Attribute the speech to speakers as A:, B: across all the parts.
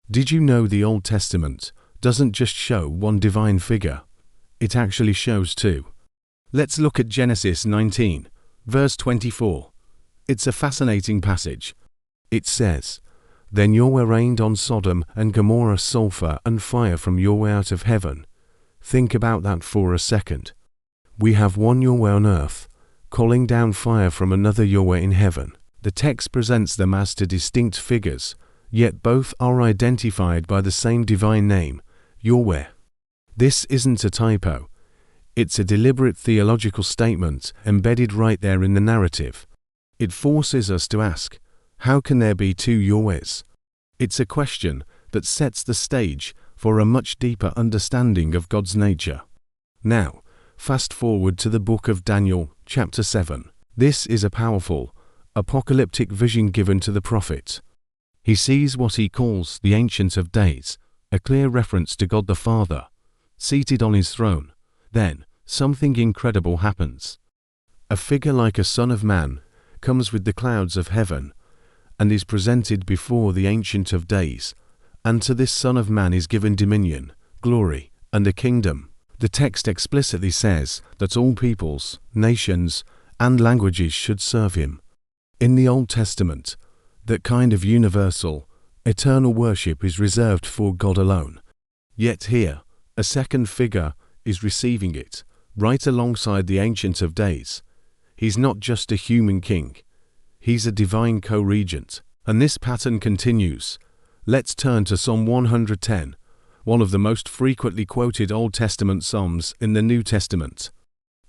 A: Did you know the Old Testament doesn't just show one divine figure? It actually shows two. Let's look at Genesis 19, verse 24. It's a fascinating passage. It says, "Then Yahweh rained on Sodom and Gomorrah sulfur and fire from Yahweh out of heaven." Think about that for a second. We have one Yahweh on earth, calling down fire from another Yahweh in heaven. The text presents them as two distinct figures, yet both are identified by the same divine name, Yahweh. This isn't a typo. It's a deliberate theological statement embedded right there in the narrative. It forces us to ask, how can there be two Yahwehs? It's a question that sets the stage for a much deeper understanding of God's nature. Now, fast forward to the book of Daniel, chapter 7. This is a powerful, apocalyptic vision given to the prophet. He sees what he calls the Ancient of Days, a clear reference to God the Father, seated on his throne. Then, something incredible happens. A figure like a son of man comes with the clouds of heaven and is presented before the Ancient of Days, and to this Son of Man is given dominion, glory, and a kingdom. The text explicitly says that all peoples, nations, and languages should serve him. In the Old Testament, that kind of universal, eternal worship is reserved for God alone. Yet here, a second figure is receiving it, right alongside the Ancient of Days. He's not just a human king. He's a divine co-regent. And this pattern continues. Let's turn to Psalm 110, one of the most frequently quoted Old Testament psalms in the New Testament.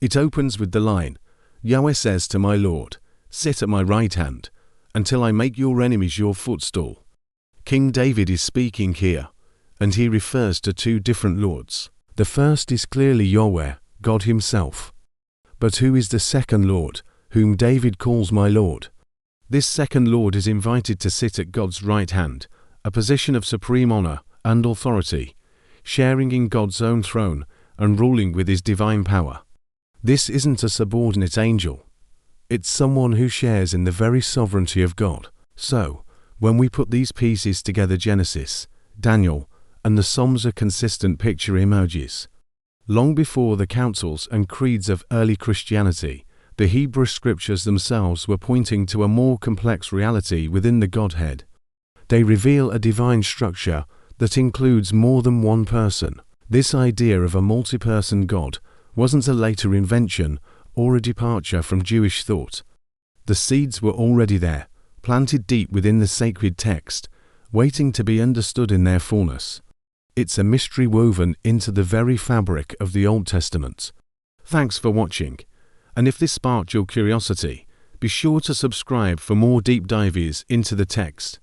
A: It opens with the line, "Yahweh says to my Lord, sit at my right hand, until I make your enemies your footstool." King David is speaking here, and he refers to two different lords. The first is clearly Yahweh, God himself. But who is the second Lord, whom David calls my Lord? This second Lord is invited to sit at God's right hand, a position of supreme honor and authority, sharing in God's own throne and ruling with his divine power. This isn't a subordinate angel. It's someone who shares in the very sovereignty of God. So, when we put these pieces together, Genesis, Daniel, and the Psalms, a consistent picture emerges. Long before the councils and creeds of early Christianity, the Hebrew scriptures themselves were pointing to a more complex reality within the Godhead. They reveal a divine structure that includes more than one person. This idea of a multi-person God wasn't a later invention or a departure from Jewish thought. The seeds were already there, planted deep within the sacred text, waiting to be understood in their fullness. It's a mystery woven into the very fabric of the Old Testament. Thanks for watching, and if this sparked your curiosity, be sure to subscribe for more deep dives into the text.